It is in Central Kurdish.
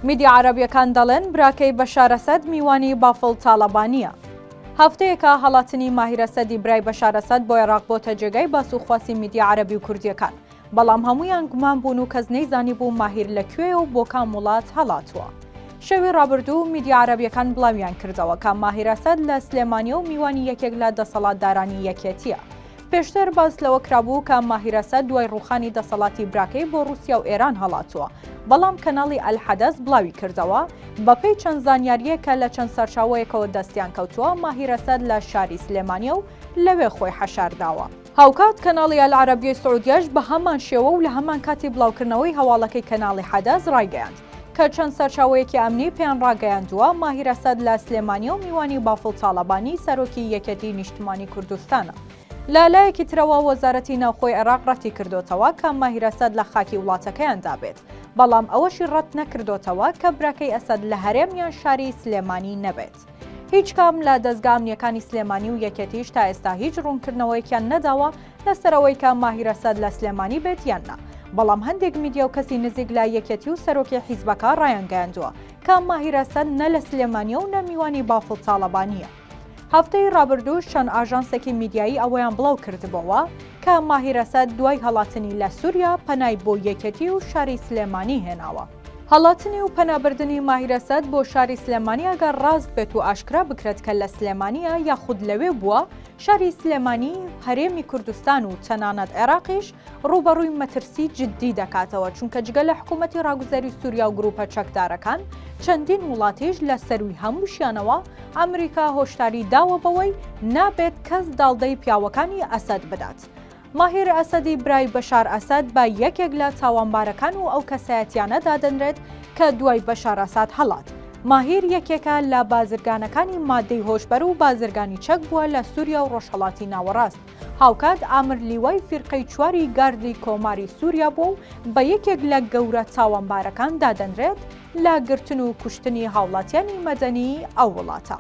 میدیا عەرەبیەکان دەڵێن براکەی بەشار ئەسەد میوانی بافڵ تاڵەبانیە. هەفتەیەکە هەڵاتنی ماهیر ئەسەدی برای بەشار ئەسەد بۆ عێراق بۆتە جێگای باسوخواسی میدیا عەرەبی و کوردیەکان، بەڵام هەموویان گومان بوون و کەس نەیزانی بوو ماهیر لەکوێ و بۆ کام وڵات هەڵاتووە. شەوی ڕابردوو میدیا عەرەبیەکان بڵاویان کردەوە کە ماهیر ئەسەد لە سلێمانیە و میوانی یەکێک لە دەسەڵاتدارانی یەکێتیە. پێشتر باس لەوە کرابوو کە ماهیر ئەسەد دوای ڕووخانی دەسەڵاتی براکەی بۆ رووسیا و ئێران هەڵاتووە، بەڵام کەناڵی ئەلحەدەث بڵاوی کردەوە بەپێی چەند زانیاریە کە لە چەند سەرچاوەیەکەوە دەستیان کەوتووە ماهیر ئەسەد لە شاری سلێمانیە و لەوێ خۆی حەشارداوە. هاوکات کەناڵی ئەلعەرەبیەی سعودیەش بە هەمان شێوە و لە هەمان کاتی بڵاوکردنەوەی هەواڵەکەی کەناڵی حەدەث ڕایگەیاند کە چەند سەرچاوەیەکی ئەمنی پێیان ڕاگەیاندووە ماهیر ئەسەد لە سلێمانیە و میوانی بافڵ تاڵەبانی سەرۆکی یەکێتی نیشتمانی کوردستانە. لە لایەکی ترەوە وەزارەتی ناوخۆی عێراق ڕەتی کردوتەوە کە ماهیر ئەسەد لە خاکی وڵاتەکەیاندا بێت، بەڵام ئەوەشی ڕەت نەکردوتەوە کە براکەی ئەسەد لە هەرێم یان شاری سلێمانی نەبێت. هیچ کام لە دەستگا ئەمنیەکانی سلێمانی و یەکێتیش تا ئێستا هیچ ڕوونکردنەوەیەکیان نەداوە لەسەرەوەی کە ماهیر ئەسەد لە سلێمانی بێت یان نا، بەڵام هەندێک میدیا و کەسی نزیک لە یەکێتی و سەرۆکی حیزبەکە ڕایانگەیاندووە کە ماهیر ئەسەد نە لە سلێمانیە و نە میوانی بافڵ تاڵەبانیە. هەفتەی ڕابردوو چەند ئاژانسێکی میدیایی ئەوەیان بڵاو کردبەوە کە ماهیر ئەسەد دوای هەڵاتنی لە سووریا پەنای بۆ یەکێتی و شاری سلێمانی هێناوە. هەڵاتنی و پەنابردنی ماهیر ئەسەد بۆ شاری سلێمانی ئەگەر ڕاست بێت و ئاشکرا بکرێت کە لە سلێمانیە یاخود لەوێ بووە، شاری سلێمانی هەرێمی کوردستان و تەنانەت عێراقیش ڕوبەڕووی مەترسی جددی دەکاتەوە، چونکە جگە لە حکوومەتی ڕاگوزەری سووریا و گروپە چەکدارەکان چەندین وڵاتیش لە سەروی هەمووشیانەوە ئەمریکا هۆشداری داوە بەوەی نابێت کەس داڵدەی پیاوەکانی ئەسەد بدات. ماهیر ئەسەدی برای بەشار ئەسەد بە یەکێک لە تاوانبارەکان و ئەو کەسایەتیانە دادەنرێت کە دوای بەشار ئەسەد هەڵات. ماهیر یەکێکە لە بازرگانەکانی مادەی هۆشبەر و بازرگانی چەک بووە لە سووریا و ڕۆژهەڵاتی ناوەڕاست. هاوکات ئامر لیوای فیرقەی چواری گاردی کۆماری سووریا بوو و بە یەکێک لە گەورە تاوانبارەکان دادەنرێت لە گرتن و کوشتنی هاوڵاتیانی مەدەنی ئەو وڵاتە.